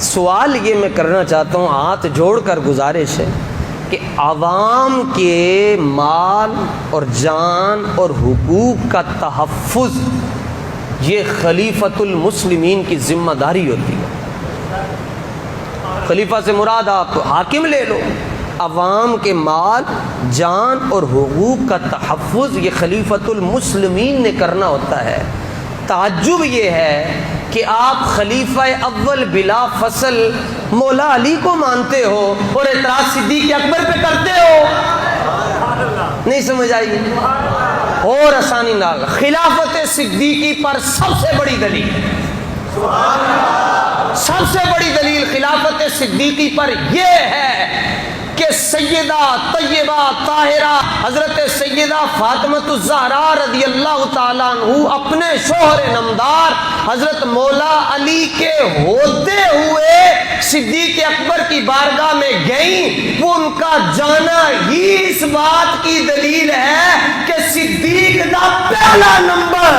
سوال یہ میں کرنا چاہتا ہوں، ہاتھ جوڑ کر گزارش ہے کہ عوام کے مال اور جان اور حقوق کا تحفظ یہ خلیفۃ المسلمین کی ذمہ داری ہوتی ہے۔ خلیفہ سے مراد آپ حاکم لے لو، عوام کے مال جان اور حقوق کا تحفظ یہ خلیفۃ المسلمین نے کرنا ہوتا ہے۔ تعجب یہ ہے کہ آپ خلیفہ اول بلا فصل مولا علی کو مانتے ہو اور اعتراض صدیق اکبر پہ کرتے ہو۔ نہیں سمجھ آئی؟ اور آسانی نال خلافت صدیقی پر سب سے بڑی دلیل، سب سے بڑی دلیل خلافت صدیقی پر یہ ہے کہ سیدہ طیبہ طاہرہ حضرت سیدہ فاطمۃ الزہرا رضی اللہ تعالیٰ عنہ اپنے شوہر نمدار حضرت مولا علی کے ہوتے ہوئے صدیق اکبر کی بارگاہ میں گئیں۔ وہ ان کا جانا ہی اس بات کی دلیل ہے کہ صدیق دا پہلا نمبر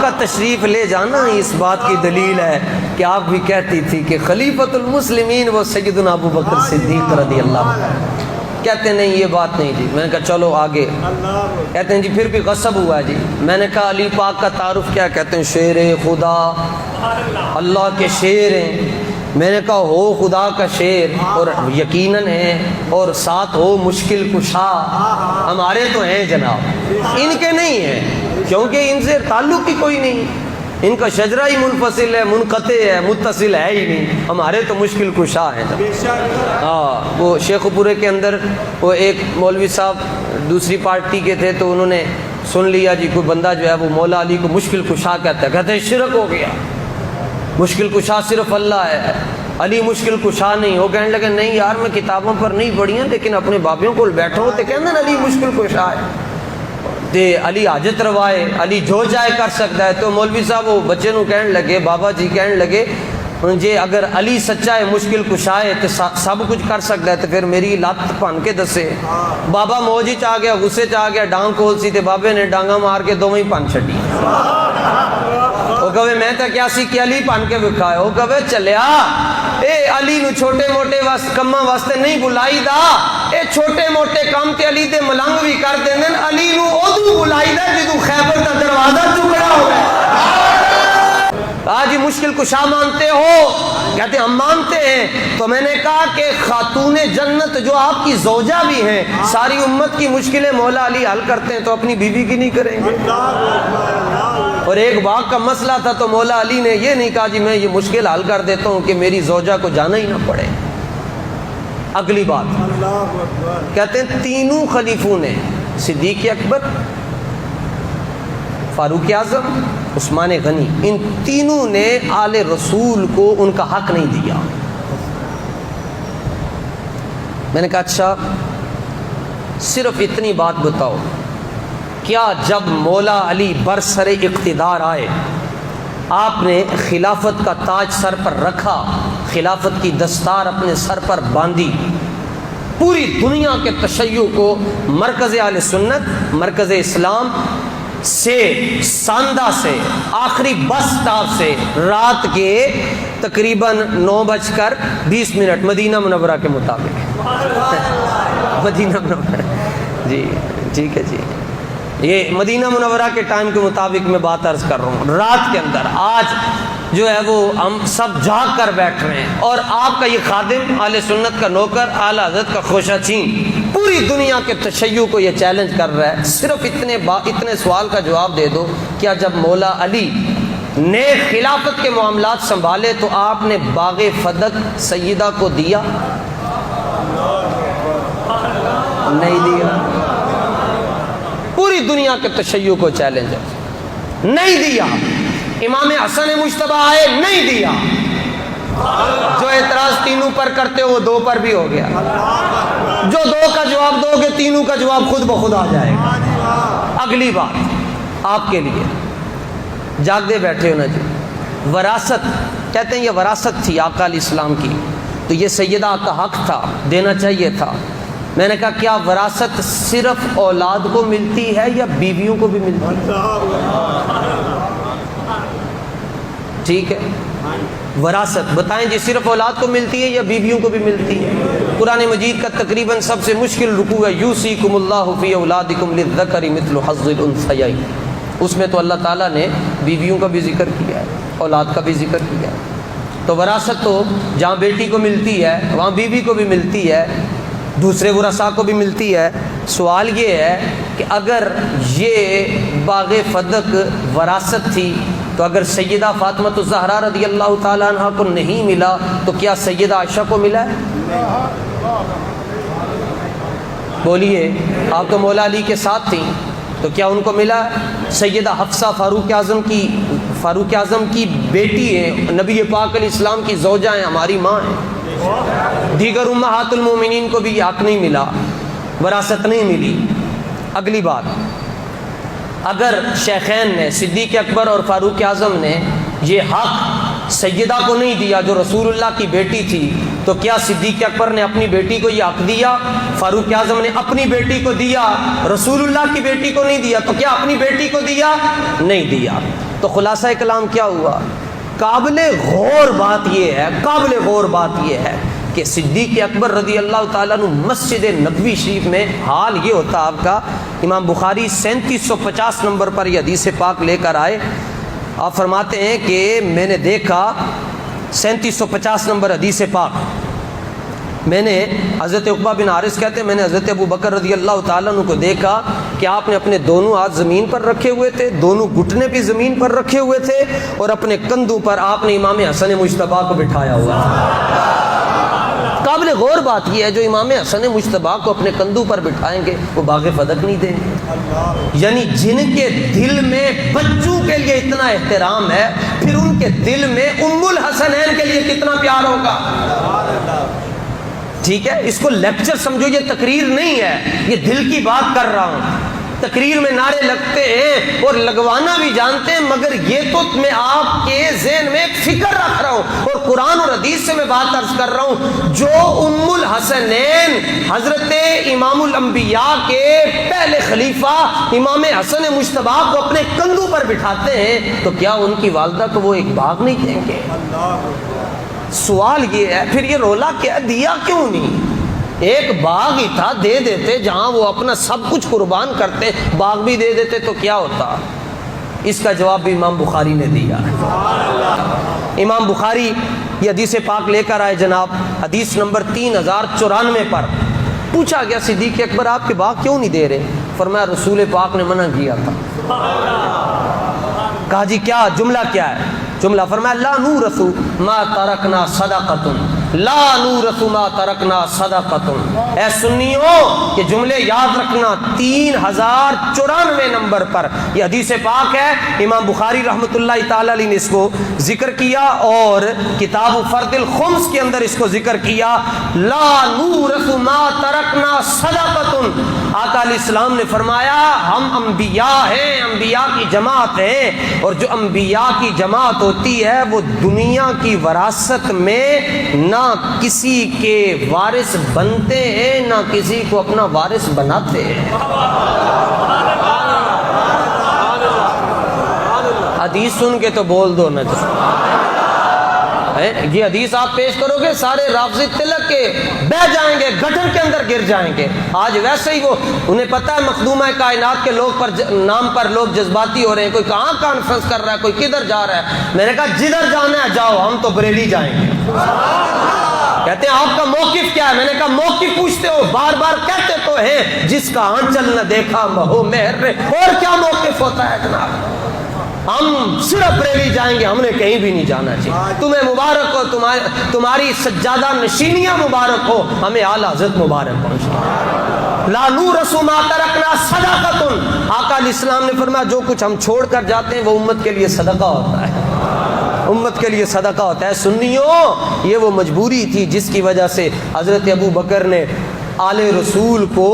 کا تشریف لے جانا اس بات کی دلیل ہے کہ آپ بھی کہتی تھی کہ خلیفۃ المسلمین وہ سیدنا ابو بکر صدیق رضی اللہ عنہ۔ کہتے نہیں یہ بات نہیں جی۔ میں نے کہا چلو آگے۔ کہتے ہیں جی پھر بھی غصب ہوا جی۔ میں نے کہا علی پاک کا تعارف کیا؟ کہتے ہیں شیر خدا، اللہ کے شیر ہیں۔ میں نے کہا ہو خدا کا شیر اور یقیناً ہے، اور ساتھ ہو مشکل کشا، ہمارے تو ہیں جناب، ان کے نہیں ہیں کیونکہ ان سے تعلق ہی کوئی نہیں، ان کا شجرہ ہی منفصل ہے، منقطع ہے، متصل ہے ہی نہیں، ہمارے تو مشکل کشا ہیں۔ ہاں وہ شیخ پورے کے اندر وہ ایک مولوی صاحب دوسری پارٹی کے تھے، تو انہوں نے سن لیا جی کوئی بندہ جو ہے وہ مولا علی کو مشکل کشا کہتا ہے، کہتے ہیں شرک ہو گیا، مشکل کشا صرف اللہ ہے، علی مشکل کشا نہیں۔ وہ کہنے لگے نہیں یار میں کتابوں پر نہیں پڑھی ہیں لیکن اپنے بابیوں کو بیٹھو تو کہتے ہیں علی مشکل کشا ہے، تے علی حاجت روائے، علی جو چاہے کر سکتا ہے۔ تو مولوی صاحب وہ بچے نو کہنے لگے، بابا جی کہنے لگے جی اگر علی سچا ہے مشکل کشا ہے تو سب کچھ کر سکتا ہے تو پھر میری لت پن کے دسے۔ بابا موج ہی چاہ گیا، غصے چاہ گیا، ڈانگ کھول سی تے بابے نے ڈانگا مار کے دونوں ہی پن چھڈی۔ وہ کہے میں تو کیا سی کہ علی پن کے بکھائے۔ وہ کہے چلیا اے علی نو چھوٹے موٹے کماں واسطے نہیں بلائی دا، اے چھوٹے موٹے کام تے علی دے ملنگ بھی کر دیندے، علی نو ادو بلائی دا جدو خیبر دا دروازہ ٹکڑا ہوئے۔ آج مشکل کشا مانتے ہو؟ کہتے ہم مانتے ہیں۔ تو میں نے کہا کہ خاتون جنت جو آپ کی زوجہ بھی ہیں، ساری امت کی مشکلیں مولا علی حل کرتے ہیں تو اپنی بیوی کی نہیں کریں گے؟ اور ایک باغ کا مسئلہ تھا تو مولا علی نے یہ نہیں کہا جی میں یہ مشکل حل کر دیتا ہوں کہ میری زوجہ کو جانا ہی نہ پڑے۔ اگلی بات کہتے ہیں تینوں خلیفوں نے، صدیق اکبر، فاروق اعظم، عثمان غنی، ان تینوں نے آل رسول کو ان کا حق نہیں دیا۔ میں نے کہا اچھا صرف اتنی بات بتاؤ، کیا جب مولا علی برسر اقتدار آئے آپ نے خلافت کا تاج سر پر رکھا، خلافت کی دستار اپنے سر پر باندھی، پوری دنیا کے تشیع کو مرکز اہل سنت، مرکز اسلام سے، ساندہ سے، آخری بس سٹاپ سے رات کے تقریباً 9:20 مدینہ منورہ کے مطابق مدینہ منورہ، جی ٹھیک ہے جی، یہ مدینہ منورہ کے ٹائم کے مطابق میں بات عرض کر رہا ہوں، رات کے اندر آج جو ہے وہ ہم سب جاگ کر بیٹھ رہے ہیں، اور آپ کا یہ خادم اہل سنت کا نوکر اعلیٰ حضرت کا خوشہ چین پوری دنیا کے تشیع کو یہ چیلنج کر رہا ہے، صرف اتنے سوال کا جواب دے دو، کیا جب مولا علی نے خلافت کے معاملات سنبھالے تو آپ نے باغ فدق سیدہ کو دیا؟ نہیں دیا۔ پوری دنیا کے تشیع کو چیلنج ہے، نہیں دیا۔ امام حسن مجتبی آئے، نہیں دیا۔ جو اعتراض تینوں پر کرتے ہو دو پر بھی ہو گیا، جو دو کا جواب دو گے تینوں کا جواب خود بخود آ جائے گا۔ اگلی بات آپ کے لیے، جاگتے بیٹھے ہو نا جی، وراثت کہتے ہیں یہ وراثت تھی آقا علیہ السلام کی، تو یہ سیدہ کا حق تھا، دینا چاہیے تھا۔ میں نے کہا کیا وراثت صرف اولاد کو ملتی ہے یا بیویوں کو بھی ملتی ہے؟ ٹھیک ہے، وراثت بتائیں جی صرف اولاد کو ملتی ہے یا بیویوں کو بھی ملتی ہے؟ قرآن مجید کا تقریباً سب سے مشکل رکوع ہے یوصیکم اللہ فی اولادکم للذکر مثل حظ الانثیین، اس میں تو اللہ تعالیٰ نے بیویوں کا بھی ذکر کیا ہے، اولاد کا بھی ذکر کیا ہے۔ تو وراثت تو جہاں بیٹی کو ملتی ہے وہاں بیوی کو بھی ملتی ہے، دوسرے ورثاء کو بھی ملتی ہے۔ سوال یہ ہے کہ اگر یہ باغ فدق وراثت تھی تو اگر سیدہ فاطمہ الزہرا رضی اللہ تعالیٰ عنہ کو نہیں ملا تو کیا سیدہ عائشہ کو ملا ہے؟ بولیے، آپ تو مولا علی کے ساتھ تھیں تو کیا ان کو ملا؟ سیدہ حفصہ فاروق اعظم کی بیٹی ہیں، نبی پاک علیہ السلام کی زوجہ ہیں، ہماری ماں ہیں۔ دیگر امہات المومنین کو بھی حق نہیں ملا، وراثت نہیں ملی۔ اگلی بات، اگر شیخین نے صدیق اکبر اور فاروق اعظم نے یہ حق سیدہ کو نہیں دیا جو رسول اللہ کی بیٹی تھی، تو کیا صدیق اکبر نے اپنی بیٹی کو یہ حق دیا؟ فاروق اعظم نے اپنی بیٹی کو دیا، رسول اللہ کی بیٹی کو نہیں دیا، تو کیا اپنی بیٹی کو دیا؟ نہیں دیا۔ تو خلاصہ کلام کیا ہوا؟ قابل غور بات یہ ہے کہ صدیق اکبر رضی اللہ تعالیٰ عنہ مسجد نبوی شریف میں حال یہ ہوتا آپ کا، امام بخاری 3750 نمبر پر یہ حدیث پاک لے کر آئے۔ آپ فرماتے ہیں کہ میں نے دیکھا 3750 نمبر حدیث پاک، میں نے حضرت عقبہ بن حارث کہتے ہیں میں نے حضرت ابو بکر رضی اللہ تعالیٰ عنہ کو دیکھا کہ آپ نے اپنے دونوں ہاتھ زمین پر رکھے ہوئے تھے، دونوں گھٹنے بھی زمین پر رکھے ہوئے تھے، اور اپنے کندھوں پر آپ نے امام حسن مجتبیٰ کو بٹھایا ہوا تھا۔ قابل غور بات یہ ہے جو امام حسن مجتبیٰ کو اپنے کندھوں پر بٹھائیں گے وہ باغ فدق نہیں دیں گے۔ یعنی جن کے دل میں بچوں کے لیے اتنا احترام ہے، پھر ان کے دل میں ام الحسنین کے لیے کتنا پیار ہوگا۔ ٹھیک ہے، اس کو لیکچر سمجھو، یہ تقریر نہیں ہے، یہ دل کی بات کر رہا ہوں۔ تقریر میں نعرے لگتے ہیں اور لگوانا بھی جانتے ہیں، مگر یہ تو میں آپ کے ذہن میں ایک فکر رکھ رہا ہوں، اور قرآن اور حدیث سے میں بات عرض کر رہا ہوں۔ جو ام الحسنین حضرت امام الانبیاء کے پہلے خلیفہ امام حسن مجتبیٰ کو اپنے کندھوں پر بٹھاتے ہیں، تو کیا ان کی والدہ کو وہ ایک باغ نہیں دیں گے؟ سوال یہ ہے پھر یہ رولا کیا دیا کیوں نہیں؟ ایک باغ ہی تھا، دے دیتے، جہاں وہ اپنا سب کچھ قربان کرتے، باغ بھی دے دیتے تو کیا ہوتا؟ اس کا جواب بھی امام بخاری نے دیا۔ امام بخاری یہ حدیث پاک لے کر آئے جناب، حدیث نمبر 3094 پر پوچھا گیا صدیق اکبر آپ کے باغ کیوں نہیں دے رہے؟ فرمایا رسول پاک نے منع کیا تھا۔ کہا جی کیا جملہ کیا ہے؟ جملہ فرمایا لا نورث ما ترکنا صدقۃ، لا نورث ما ترکنا صدقۃ۔ اے سنیو یہ جملے یاد رکھنا، 3094 نمبر پر یہ حدیث پاک ہے۔ امام بخاری رحمۃ اللہ تعالی علیہ نے اس کو ذکر کیا، اور کتاب فرد الخمس کے اندر اس کو ذکر کیا، لا نورث ما ترکنا صدقۃ۔ آقا علیہ السلام نے فرمایا ہم انبیاء ہیں، انبیاء کی جماعت ہے، اور جو انبیاء کی جماعت ہوتی ہے وہ دنیا کی وراثت میں نہ کسی کے وارث بنتے ہیں نہ کسی کو اپنا وارث بناتے ہیں۔ حدیث سن کے تو بول دو نا، یہ حدیث آپ پیش کرو گے سارے رافضی تلک کے بہ جائیں گے، گٹر کے اندر گر جائیں گے۔ آج ویسے ہی وہ انہیں پتہ ہے مخدومہ کائنات کے لوگ پر نام پر لوگ جذباتی ہو رہے ہیں، کوئی کہاں کانفرنس کر رہا ہے، کوئی کدھر جا رہا ہے۔ میں نے کہا جدھر جانا ہے جاؤ، ہم تو بریلی جائیں گے۔ کہتے ہیں آپ کا موقف کیا ہے؟ میں نے کہا موقف پوچھتے ہو، بار بار کہتے تو ہیں جس کا آنچل نہ دیکھا مہو مہر، اور کیا موقف ہوتا ہے جناب؟ ہم صرف بریلی جائیں گے، ہم نے کہیں بھی نہیں جانا چاہیے۔ تمہیں مبارک ہو، تمہاری سجادہ نشینیاں مبارک ہو، ہمیں اعلی حضرت مبارک ہو۔ لا نورث ما ترکنا صدقۃ۔ آقا علیہ السلام نے فرمایا جو کچھ ہم چھوڑ کر جاتے ہیں وہ امت کے لیے صدقہ ہوتا ہے، امت کے لیے صدقہ ہوتا ہے۔ سنیو یہ وہ مجبوری تھی جس کی وجہ سے حضرت ابو بکر نے آل رسول کو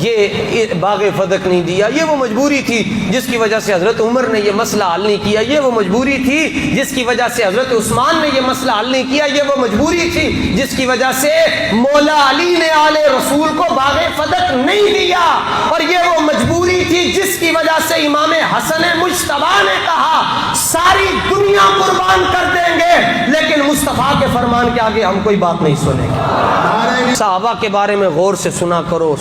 یہ باغ فتح نہیں دیا، یہ وہ مجبوری تھی جس کی وجہ سے حضرت عمر نے یہ مسئلہ حل نہیں کیا، یہ وہ مجبوری تھی جس کی وجہ سے حضرت عثمان نے یہ مسئلہ حل نہیں کیا، یہ وہ مجبوری تھی جس کی وجہ سے مولا علی نے آل رسول کو باغ فتح نہیں دیا، اور یہ وہ مجبوری تھی جس کی وجہ سے امام حسن مجتبی نے کہا ساری دنیا قربان کر دیں گے لیکن مصطفیٰ کے فرمان کے آگے ہم کوئی بات نہیں سنیں گے۔ صحابہ کے بارے میں غور سے سنا کرو،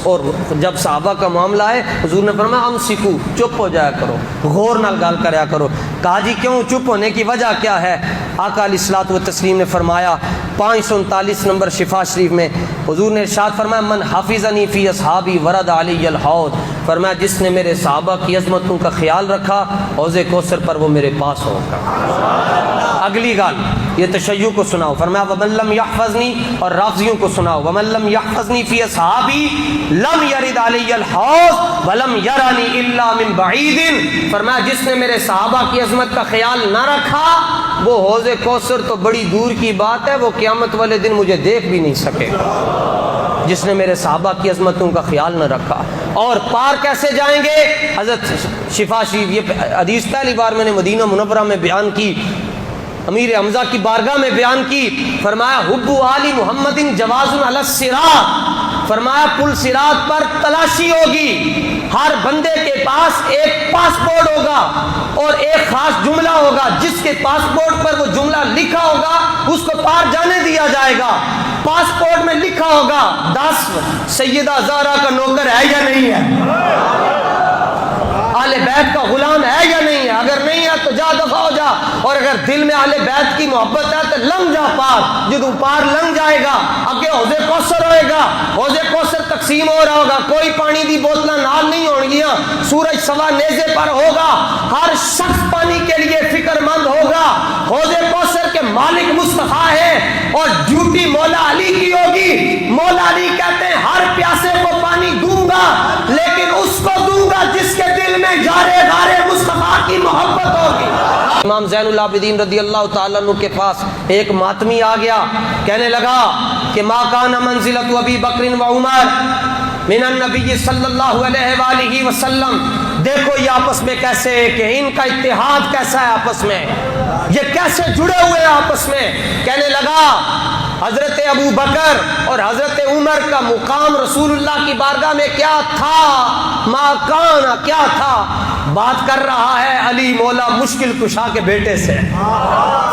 اور جب صحابہ کا معاملہ ہے حضور نے فرمایا امسکو، چپ ہو جایا کرو، غور نال گل کریا کرو۔ کہا جی کیوں چپ ہونے کی وجہ کیا ہے؟ آقا علیہ الصلوۃ والتسلیم نے فرمایا 539 نمبر شفا شریف میں حضور نے ارشاد فرمایا من حفظنی فی اصحابی ورد علی الحوض، فرمایا جس نے میرے صحابہ کی عظمتوں کا خیال رکھا حوض کوثر پر وہ میرے پاس ہوگا۔ اگلی گال یہ تشیع کو سناؤ، فرمایا ومن لم یحفظنی، اور رافضیوں کو سناؤ ومن لم یحفظنی فی اصحابی لم یرد علی الحوض ولم یرانی الا من بعید، فرمایا جس نے میرے صحابہ کی عظمت کا خیال نہ رکھا وہ حوض کوثر تو بڑی دور کی بات ہے، وہ قیامت والے دن مجھے دیکھ بھی نہیں سکے گا، جس نے میرے صحابہ کی عظمتوں کا خیال نہ رکھا۔ اور پار کیسے جائیں گے؟ حضرت شفا شریف یہ حدیث پہلی بار میں نے مدینہ منورہ میں بیان کی، امیر حمزہ کی بارگاہ میں بیان کی، فرمایا حب آل محمد جواز علی الصراط، فرمایا پل صراط پر تلاشی ہوگی، ہر بندے کے پاس ایک پاسپورٹ ہوگا اور ایک خاص جملہ ہوگا، جس کے پاسپورٹ پر وہ جملہ لکھا ہوگا اس کو پار جانے دیا جائے گا۔ پاسپورٹ میں لکھا ہوگا 10 سیدہ زہرا کا نوکر ہے یا نہیں ہے، آل بیت کا غلام ہے یا نہیں ہے، اگر نہیں ہے تو جا دفع ہو جا، اور اگر دل میں آل بیت کی محبت ہے تو لنگ جا پار، جدو پار لنگ جائے گا اگے حوض کوثر ہوئے گا، حوض کوثر تقسیم ہو رہا ہوگا، کوئی پانی دی بوتلاں نال نہیں ہونگیاں، سورج سوا نیزے پر ہوگا، ہر شخص پانی کے لیے فکر مند ہوگا، حوض کوثر کے مالک مصطفیٰ ہے اور ڈیوٹی مولا علی کی ہوگی۔ مولا علی کہتے ہیں ہر پیاسے کو پانی دوں گا لیکن اس کو دوں گا جس کے دل میں جارے غارے مصطفیٰ کی محبت ہوگی۔ امام زین العابدین رضی اللہ تعالیٰ عنہ کے پاس ایک ماتمی آ گیا، کہنے لگا کہ ما کان منزلت ابی بکر و عمر من النبی صلی اللہ علیہ وآلہ وسلم، دیکھو یہ آپس میں کیسے کہ ان کا اتحاد کیسا ہے، آپس میں یہ کیسے جڑے ہوئے ہیں آپس میں۔ کہنے لگا حضرت ابو بکر اور حضرت عمر کا مقام رسول اللہ کی بارگاہ میں کیا تھا، ما کانا کیا تھا، بات کر رہا ہے علی مولا مشکل کشا کے بیٹے سے،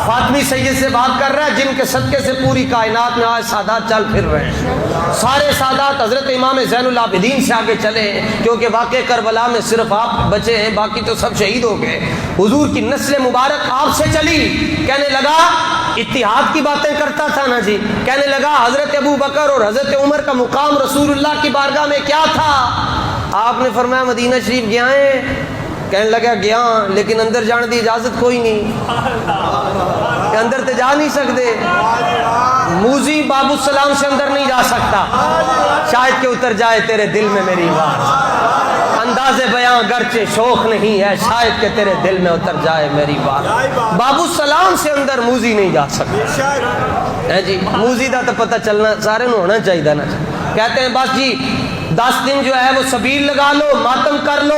فاطمی سید سے بات کر رہا ہے جن کے صدقے سے پوری کائنات میں آج سادات چل پھر رہے ہیں، سارے سادات حضرت امام زین العابدین سے آگے چلے ہیں، کیونکہ واقع کربلا میں صرف آپ بچے ہیں، باقی تو سب شہید ہو گئے، حضور کی نسل مبارک آپ سے چلی۔ کہنے لگا اتحاد کی باتیں کرتا تھا نا جی، کہنے لگا حضرت ابو بکر اور حضرت عمر کا مقام رسول اللہ کی بارگاہ میں کیا تھا؟ آپ نے فرمایا مدینہ شریف گیا ہیں، کہنے لگا گیا لیکن اندر جانے دی اجازت کوئی نہیں، کہ اندر تے جا نہیں سکتے، موزی باب السلام سے اندر نہیں جا سکتا، شاید کہ اتر جائے تیرے دل میں میری بات، انداز بیاں گرچہ شوق نہیں ہے، شاید کہ تیرے دل میں اتر جائے میری بات۔ باب السلام سے اندر موزی نہیں جا سکتا ہے جی، موزی دا تو پتہ چلنا سارے نو ہونا چاہیے نا۔ کہتے ہیں بس جی 10 دن جو ہے وہ سبیل لگا لو، ماتم کر لو،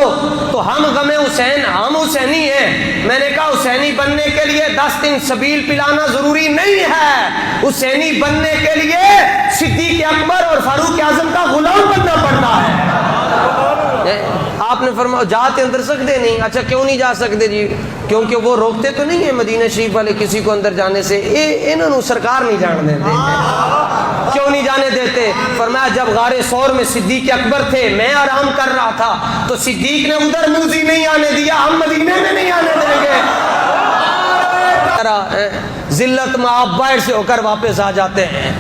تو ہم غم حسین، ہم حسینی ہیں۔ میں نے کہا حسینی بننے کے لیے 10 دن سبیل پلانا ضروری نہیں ہے، حسینی بننے کے لیے صدیق اکبر اور فاروق اعظم کا غلام بننا پڑتا ہے۔ آپ نے فرمایا جاتے اندر سکتے نہیں، اچھا کیوں نہیں جا سکتے جی؟ کیونکہ وہ روکتے تو نہیں ہیں مدینہ شریف والے کسی کو اندر جانے سے، انہوں سرکار نہیں جان دیتے۔ کیوں نہیں جانے دیتے؟ فرمایا جب غار ثور میں صدیق اکبر تھے، میں آرام کر رہا تھا تو صدیق نے ادھر موزی نہیں آنے دیا، ہم مدینے میں نہیں آنے دیں گے۔ ذلت میں آپ باہر سے ہو کر واپس آ جاتے ہیں۔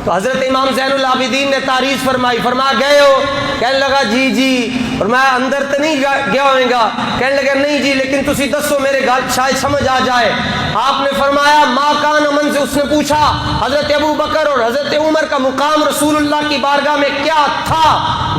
تو حضرت امام زین العابدین نے تعریف فرمائی، فرمایا گئے ہو؟ کہنے لگا جی جی، فرمایا اندر تو نہیں گیا ہوئے گا؟ کہنے لگا نہیں جی، لیکن تسی دسو میرے گل شاید سمجھ آ جائے۔ آپ نے فرمایا ما کان من سے، اس نے پوچھا حضرت ابو بکر اور حضرت عمر کا مقام رسول اللہ کی بارگاہ میں کیا تھا؟